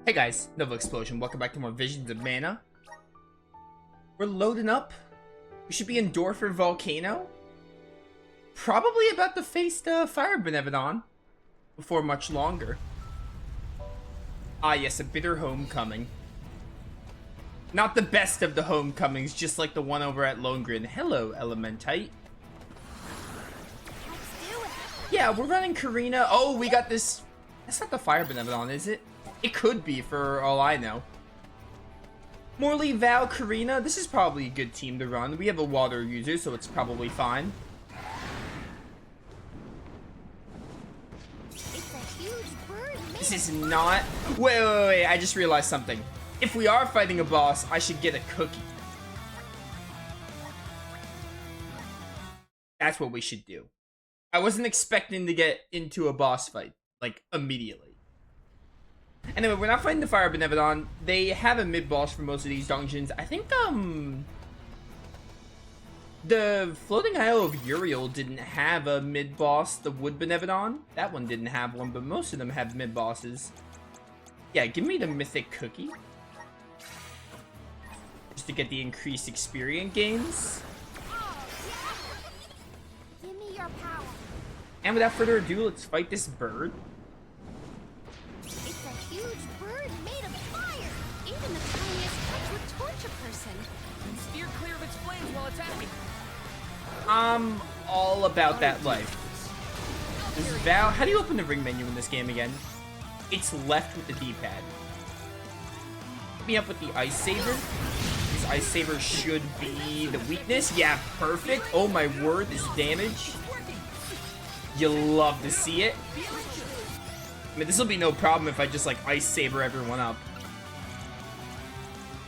Hey guys, Novaexplosion. Welcome back to more Visions of Mana. We're loading up. We should be in Dorfer Volcano. Probably about to face the Fire Benevodon before much longer. Ah yes, a bitter homecoming. Not the best of the homecomings, just like the one over at Longren. Hello, Elementite. Yeah, we're running Karina. Oh, we got this. That's not the Fire Benevodon, is it? It could be, for all I know. Morley, Val, Karina. This is probably a good team to run. We have a water user, so it's probably fine. It's a huge bird. This is not... Wait. I just realized something. If we are fighting a boss, I should get a cookie. That's what we should do. I wasn't expecting to get into a boss fight, like, immediately. Anyway, we're not fighting the Fire Benevodon. They have a mid-boss for most of these dungeons. I think, the Floating Isle of Uriel didn't have a mid-boss. The Wood Benevodon, that one didn't have one, but most of them have mid-bosses. Yeah, give me the Mythic Cookie. Just to get the increased experience gains. Give me your power. And without further ado, let's fight this bird. It's a huge bird made of fire. Even the tiniest touch would torch a person. And steer clear of its flames while attacking. I'm all about that life. This is Val. How do you open the ring menu in this game again? It's left with the D-pad. Hit me up with the Ice Saber. This Ice Saber should be the weakness. Yeah, perfect. Oh my word, this damage. You love to see it. I mean, this will be no problem if I just, like, Ice Saber everyone up.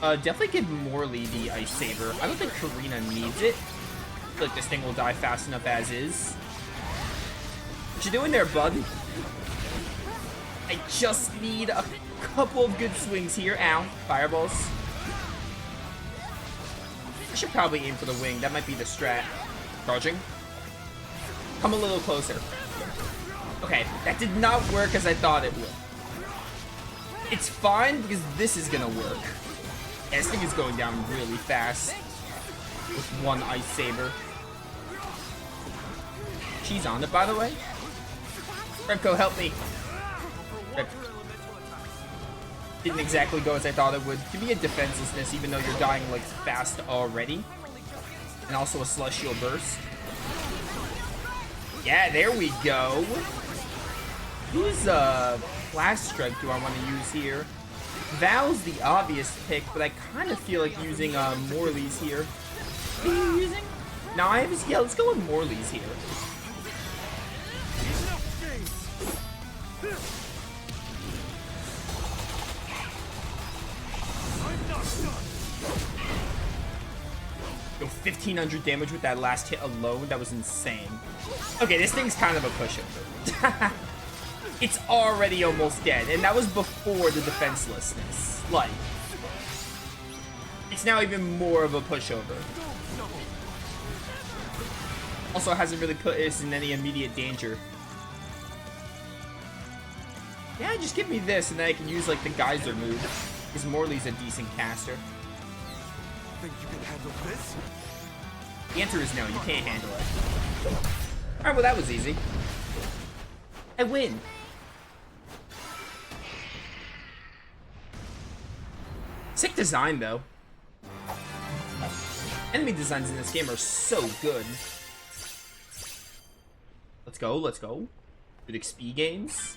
Definitely give Morley the Ice Saber. I don't think Karina needs it. I feel like this thing will die fast enough as is. What you doing there, bud? I just need a couple of good swings here. Ow. Fireballs. I should probably aim for the wing. That might be the strat. Charging. Come a little closer. Okay, that did not work as I thought it would. It's fine because this is gonna work. Yeah, this thing is going down really fast with one Ice Saber. She's on it, by the way. Remco, help me. Didn't exactly go as I thought it would. Give me a defenselessness even though you're dying like fast already. And also a Celestial Burst. Yeah, there we go. Whose Blast Strike do I want to use here? Val's the obvious pick, but I kind of feel like using Morley's here. Who are you using? Knives? Yeah, let's go with Morley's here. Yo, 1500 damage with that last hit alone. That was insane. Okay, this thing's kind of a pushover. It's already almost dead, and that was before the defenselessness. Like, it's now even more of a pushover. Also, hasn't really put us in any immediate danger. Yeah, just give me this, and then I can use, like, the geyser move. Because Morley's a decent caster. Think you can handle this? The answer is no, you can't handle it. Alright, well that was easy. I win. Sick design, though. Enemy designs in this game are so good. Let's go, let's go. Good XP gains.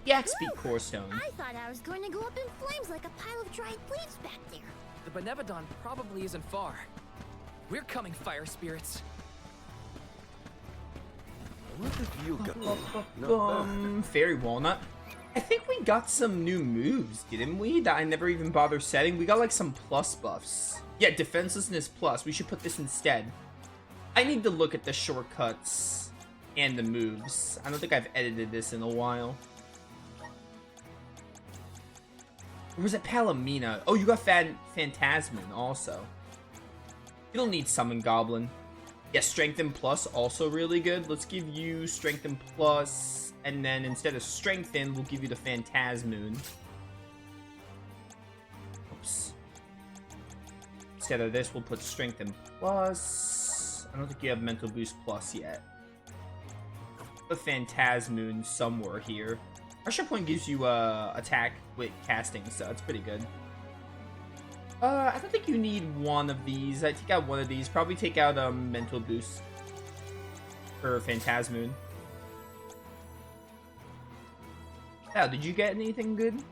Yeah, XP Core Stone. I thought I was going to go up in flames like a pile of dried leaves back there. The Benevodon probably isn't far. We're coming, fire spirits. What have you got? Fairy Walnut. I think we got some new moves, didn't we? That I never even bothered setting. We got like some plus buffs. Yeah, defenselessness plus. We should put this instead. I need to look at the shortcuts and the moves. I don't think I've edited this in a while. Or was it Palomina? Oh, you got Phantasmin also. You don't need Summon Goblin. Yeah, Strengthen Plus also really good. Let's give you Strengthen Plus, and then instead of Strengthen, we'll give you the Phantasmoon. Oops. Instead of this, we'll put Strength and Plus. I don't think you have Mental Boost Plus yet. The Phantasmoon somewhere here. Pressure Point gives you attack with casting, so that's pretty good. I don't think you need one of these. I take out one of these. Probably take out Mental Boost for Phantasmoon. Wow, did you get anything good?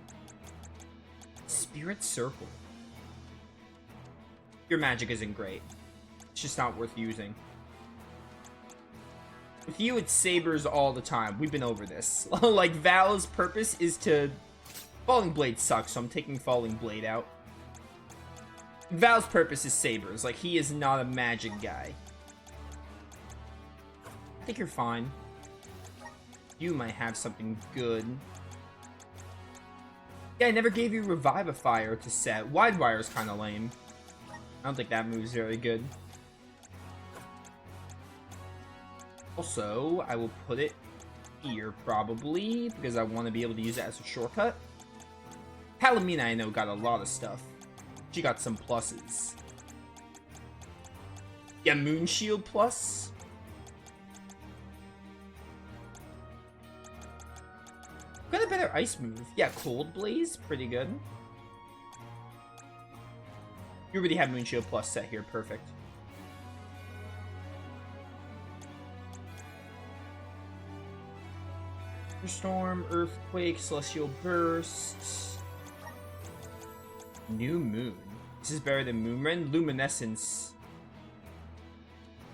Spirit Circle. Your magic isn't great. It's just not worth using. With you, it's sabers all the time. We've been over this. Like, Val's purpose is to... Falling Blade sucks, so I'm taking Falling Blade out. Val's purpose is sabers. Like, he is not a magic guy. I think you're fine. You might have something good. Yeah, I never gave you Revivifier to set. Widewire's kind of lame. I don't think that move's very good. Also, I will put it here, probably, because I want to be able to use it as a shortcut. Palomina, I know, got a lot of stuff. She got some pluses. Yeah, Moon Shield plus. Got a better ice move. Yeah, Cold Blaze, pretty good. You already have Moon Shield plus set here, perfect. Storm, Earthquake, Celestial Burst. New Moon. This is better than Moonren. Luminescence.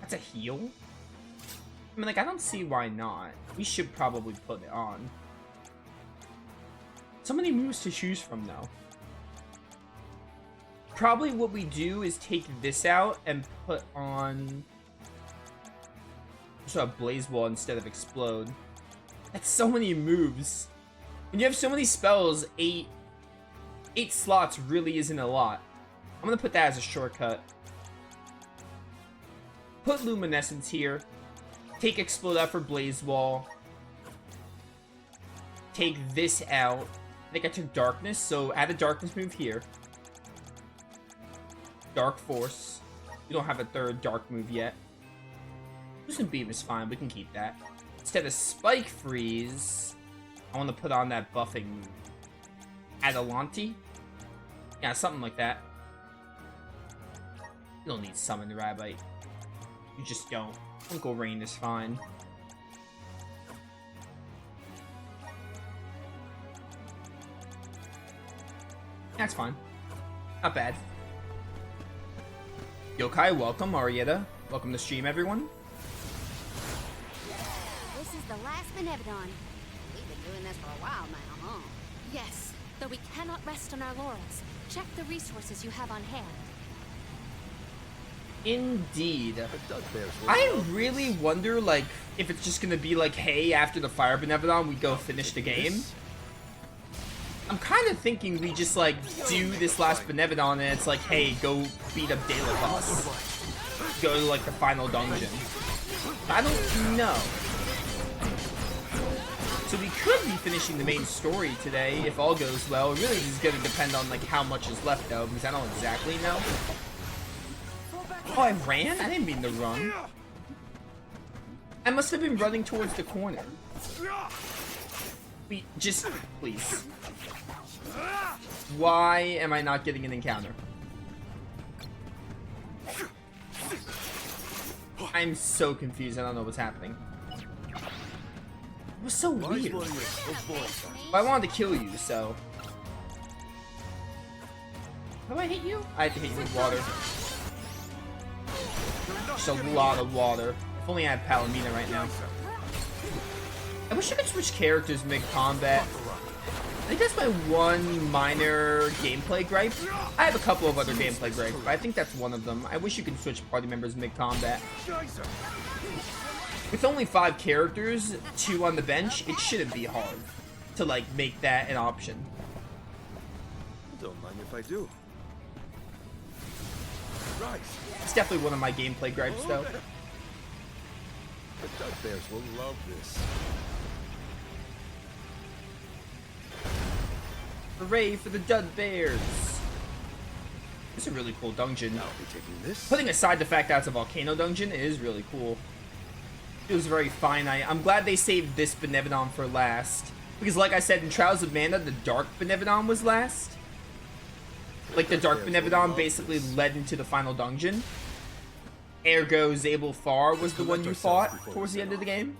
That's a heal? I mean, like, I don't see why not. We should probably put it on. So many moves to choose from, though. Probably what we do is take this out and put on... So a Blaze Wall instead of Explode. That's so many moves. When you have so many spells, eight slots really isn't a lot. I'm gonna put that as a shortcut. Put Luminescence here. Take Explode out for Blaze Wall. Take this out. I think I took Darkness, so add a Darkness move here. Dark Force. We don't have a third Dark move yet. Loosen Beam is fine, we can keep that. Instead of Spike Freeze, I want to put on that buffing move. Adelanti? Yeah, something like that. You don't need Summon the Rabite. You just don't. Uncle Rain is fine. That's fine. Not bad. Yokai, welcome. Arietta, welcome to stream, everyone. This is the last Benevodon. We've been doing this for a while now, huh? Yes, though we cannot rest on our laurels. Check the resources you have on hand. Indeed. I really wonder, like, if it's just gonna be like, hey, after the Fire Benevodon, we go finish the game. I'm kind of thinking we just, like, do this last Benevodon and it's like, hey, go beat up Delacoste. Go to, like, the final dungeon. I don't know. So we could be finishing the main story today if all goes well. It really is going to depend on, like, how much is left, though, because I don't exactly know. Oh, I ran? I didn't mean to run. I must have been running towards the corner. Just, please. Why am I not getting an encounter? I'm so confused. I don't know what's happening. It was so weird. Well, I wanted to kill you, so... How do I hit you? I had to hit you with water. Just a lot of water. If only I had Palomina right now. I wish I could switch characters mid-combat. I think that's my one minor gameplay gripe. I have a couple of other gameplay gripes, but I think that's one of them. I wish you could switch party members mid-combat. With only 5 characters, 2 on the bench, it shouldn't be hard to, like, make that an option. Don't mind if I do. Right. It's definitely one of my gameplay gripes, though. The Dugbears will love this. Hooray for the Dud Bears! It's a really cool dungeon. I'll be taking this. Putting aside the fact that it's a volcano dungeon, it is really cool. It was very finite. I'm glad they saved this Benevodon for last. Because like I said, in Trials of Mana, the Dark Benevodon was last. Like, the Dark Benevodon basically led into the final dungeon. Ergo, Zabel Far was the one you fought towards the end of the game.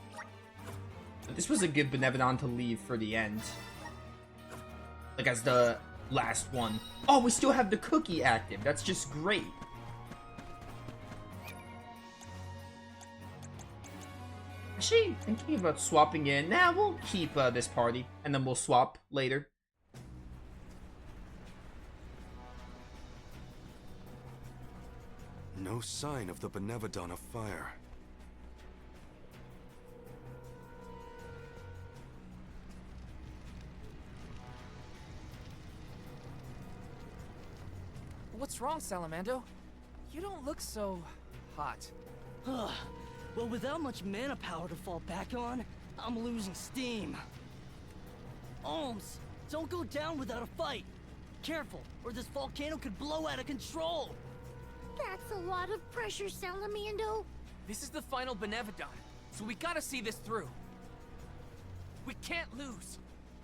But this was a good Benevodon to leave for the end. Like, as the last one. Oh, we still have the cookie active. That's just great. Actually, thinking about swapping in. Nah, we'll keep this party, and then we'll swap later. No sign of the Benevodon of fire. What's wrong, Salamando? You don't look so hot. Well, without much mana power to fall back on, I'm losing steam. Ohms, don't go down without a fight. Careful, or this volcano could blow out of control. That's a lot of pressure, Salamando. This is the final Benevodon, so we gotta see this through. We can't lose.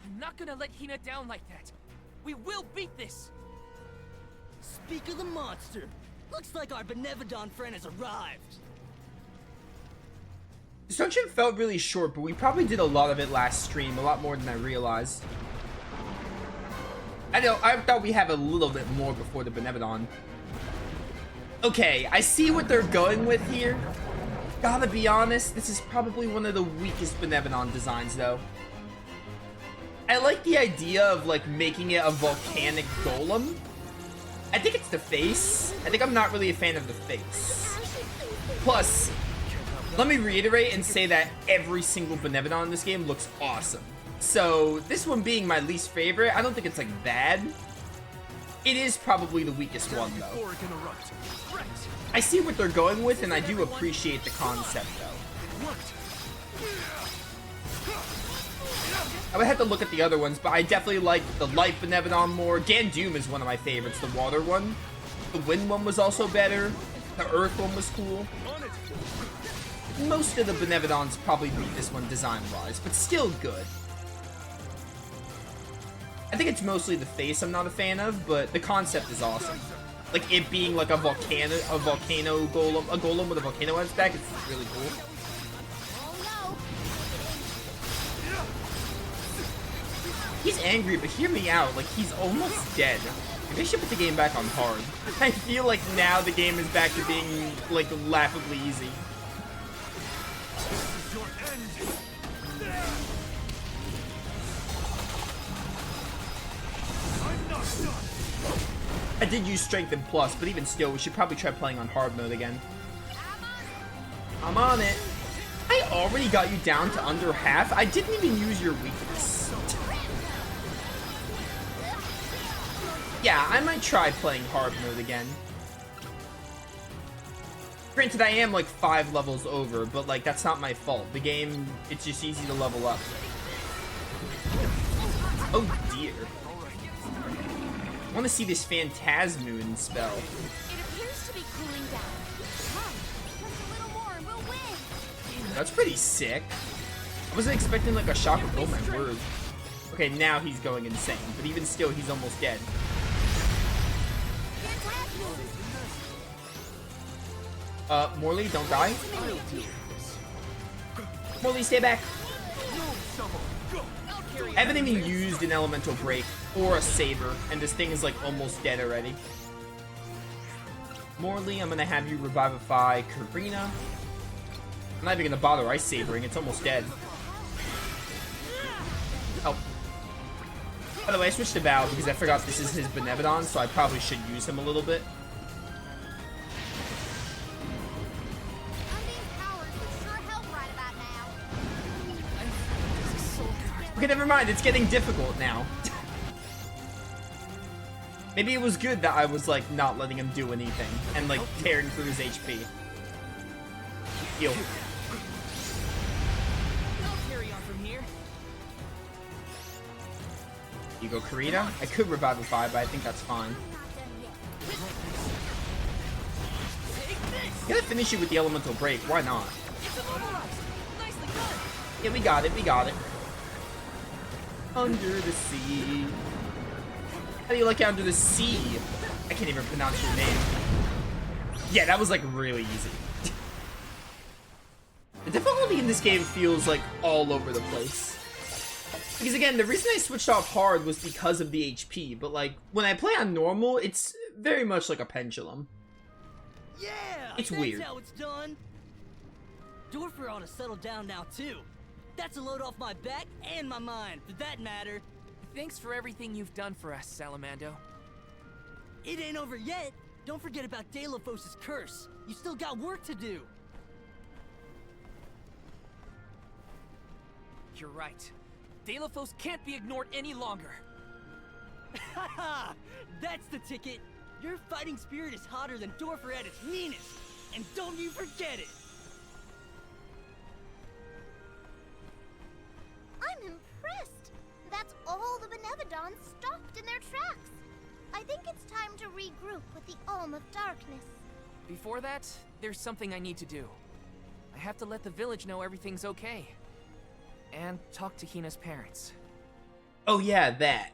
I'm not gonna let Hina down like that. We will beat this. Speak of the monster. Looks like our Benevodon friend has arrived. This dungeon felt really short, but we probably did a lot of it last stream, a lot more than I realized. I thought we have a little bit more before the Benevodon. Okay, I see what they're going with here. Gotta be honest, this is probably one of the weakest Benevodon designs, though. I like the idea of, like, making it a volcanic golem. I think it's the face. I think I'm not really a fan of the face. Plus, let me reiterate and say that every single Benevodon in this game looks awesome. So, this one being my least favorite, I don't think it's, like, bad. It is probably the weakest one, though. I see what they're going with, and I do appreciate the concept, though. I would have to look at the other ones, but I definitely like the Light Benevodon more. Gandoom is one of my favorites, the water one. The wind one was also better. The earth one was cool. Most of the Benevodons probably beat this one design-wise, but still good. I think it's mostly the face I'm not a fan of, but the concept is awesome. Like it being like a volcano golem, a golem with a volcano on its back, it's really cool. He's angry, but hear me out, like he's almost dead. Maybe I should put the game back on hard. I feel like now the game is back to being like laughably easy. I did use Strength and Plus, but even still, we should probably try playing on hard mode again. I'm on it. I already got you down to under half. I didn't even use your weakness. Yeah, I might try playing hard mode again. Granted, I am like 5 levels over, but like that's not my fault. The game, it's just easy to level up. Oh dear. I want to see this Phantasmoon spell. It appears to be cooling down. Come, just a little more and we'll win. That's pretty sick. I wasn't expecting like a shock of, oh my word. Okay, now he's going insane, but even still, he's almost dead. Morley, don't die. Morley, stay back. I haven't even used an Elemental Break or a Saber, and this thing is like almost dead already. Morley, I'm gonna have you Revivify Karina. I'm not even gonna bother Ice Sabering, it's almost dead. Oh. By the way, I switched to Val because I forgot this is his Benevodon, so I probably should use him a little bit. Okay, never mind, it's getting difficult now. Maybe it was good that I was, like, not letting him do anything and, like, tearing through his HP. Heal. Carry on from here. You go Karina? I could Revivify, but I think that's fine. Gotta finish it with the elemental break. Why not? It's immobilized. Nicely done. Yeah, we got it. We got it. Under the sea. How do you like Under the Sea? I can't even pronounce your name. Yeah, that was like really easy. The difficulty in this game feels like all over the place. Because again, the reason I switched off hard was because of the HP, but like, when I play on normal, it's very much like a pendulum. Yeah! It's that's weird. How it's done. Dorfer ought to settle down now, too. That's a load off my back and my mind, for that matter. Thanks for everything you've done for us, Salamando. It ain't over yet. Don't forget about Delphos' curse. You still got work to do. You're right. Delphos can't be ignored any longer. Haha! That's the ticket. Your fighting spirit is hotter than Dorfer at its meanest. And don't you forget it. I'm impressed. That's all the Benevodons stopped in their tracks. I think it's time to regroup with the Alm of Darkness. Before that, there's something I need to do. I have to let the village know everything's okay. And talk to Hina's parents. Oh yeah, that.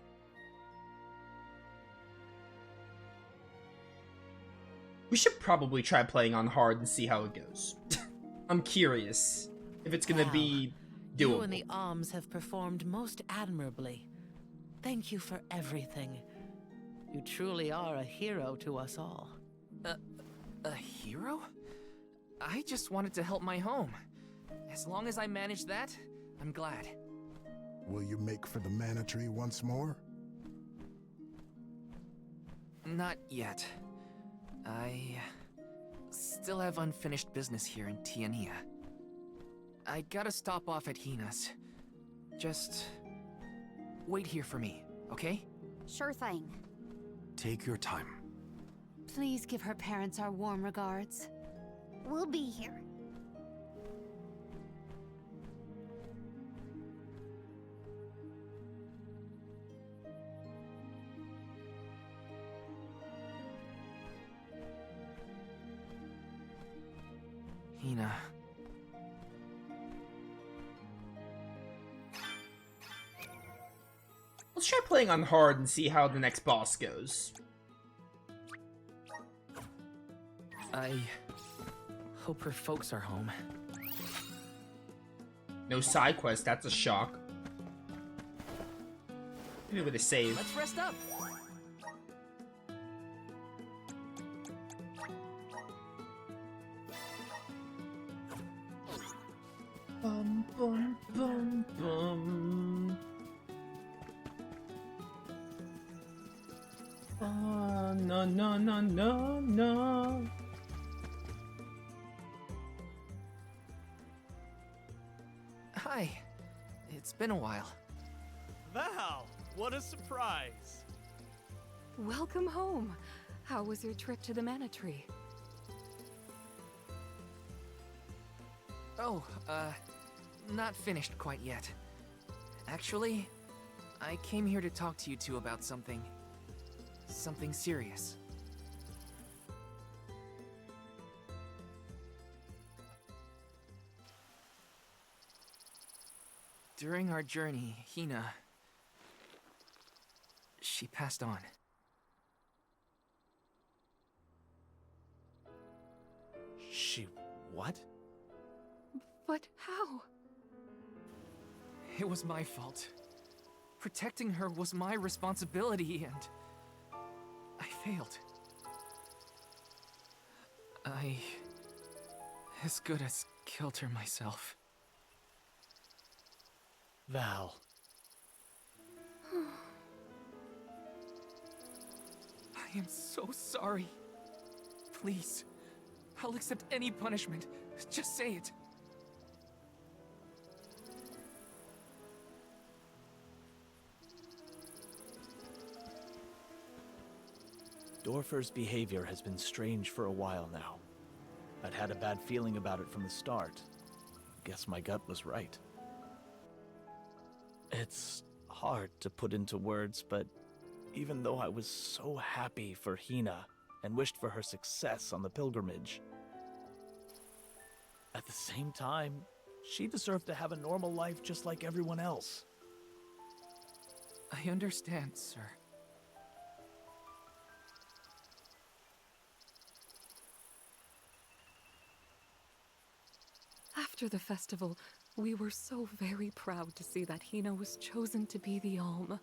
We should probably try playing on hard and see how it goes. I'm curious if it's gonna be doable. You and the Alms have performed most admirably. Thank you for everything. You truly are a hero to us all. A hero? I just wanted to help my home. As long as I manage that, I'm glad. Will you make for the mana tree once more? Not yet. I still have unfinished business here in Tiania. I gotta stop off at Hina's. Just wait here for me, okay? Sure thing. Take your time. Please give her parents our warm regards. We'll be here. Hina. Let's try playing on hard and see how the next boss goes. I hope her folks are home. No side quest, that's a shock. Maybe with a save. Let's rest up. Bum bum bum bum. No no no no no. Hi. It's been a while. Val, what a surprise! Welcome home. How was your trip to the Mana Tree? Oh, not finished quite yet. Actually, I came here to talk to you two about something serious. During our journey, Hina... she passed on. She what? But how? It was my fault. Protecting her was my responsibility, and... I failed. I... as good as killed her myself. Val. I am so sorry. Please, I'll accept any punishment. Just say it. Dorfer's behavior has been strange for a while now. I'd had a bad feeling about it from the start. Guess my gut was right. It's hard to put into words, but even though I was so happy for Hina, and wished for her success on the pilgrimage. At the same time, she deserved to have a normal life just like everyone else. I understand, sir. After the festival, we were so very proud to see that Hina was chosen to be the Alm.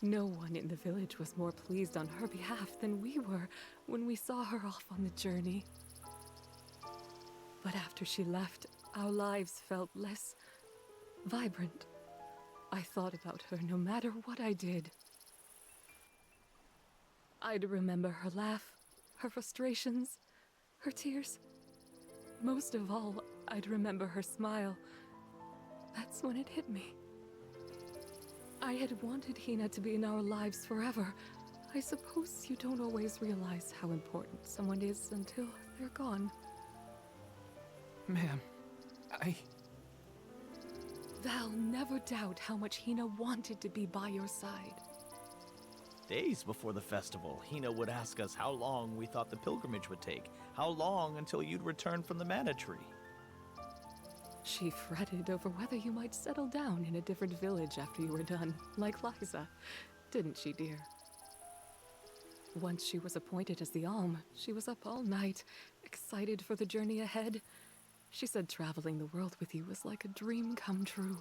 No one in the village was more pleased on her behalf than we were when we saw her off on the journey. But after she left, our lives felt less vibrant. I thought about her no matter what I did. I'd remember her laugh, her frustrations, her tears. Most of all, I'd remember her smile. That's when it hit me. I had wanted Hina to be in our lives forever. I suppose you don't always realize how important someone is until they're gone. Ma'am, Val, never doubt how much Hina wanted to be by your side. Days before the festival, Hina would ask us how long we thought the pilgrimage would take, how long until you'd return from the Mana Tree. She fretted over whether you might settle down in a different village after you were done, like Liza. Didn't she, dear? Once she was appointed as the Alm, she was up all night, excited for the journey ahead. She said traveling the world with you was like a dream come true.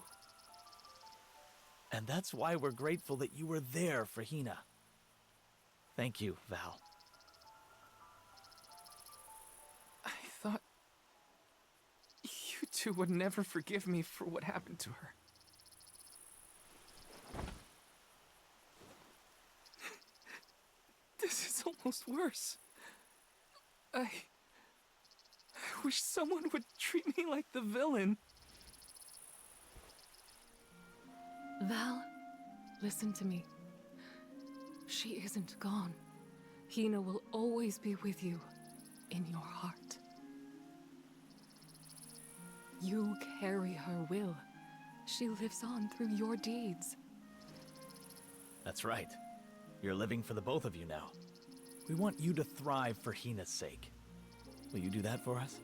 And that's why we're grateful that you were there for Hina. Thank you, Val. I thought you two would never forgive me for what happened to her. This is almost worse. I wish someone would treat me like the villain. Val, listen to me. She isn't gone. Hina will always be with you, in your heart. You carry her will. She lives on through your deeds. That's right. You're living for the both of you now. We want you to thrive for Hina's sake. Will you do that for us?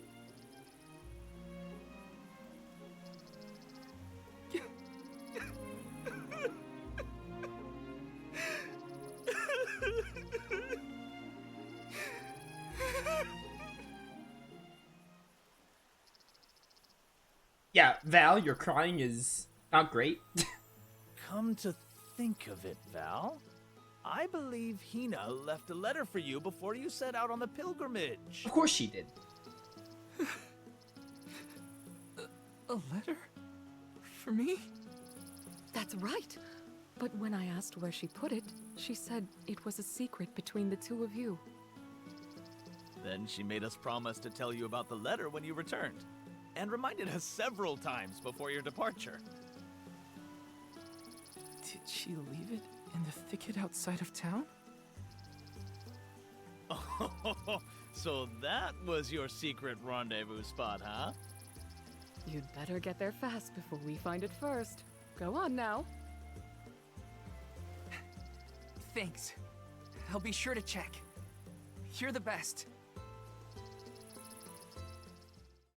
Yeah, Val, your crying is not great. Come to think of it, Val, I believe Hina left a letter for you before you set out on the pilgrimage. Of course she did. A letter? For me? That's right. But when I asked where she put it, she said it was a secret between the two of you. Then she made us promise to tell you about the letter when you returned, and reminded us several times before your departure. Did she leave it in the thicket outside of town? Oh, so that was your secret rendezvous spot, huh? You'd better get there fast before we find it first. Go on now. Thanks. I'll be sure to check. You're the best.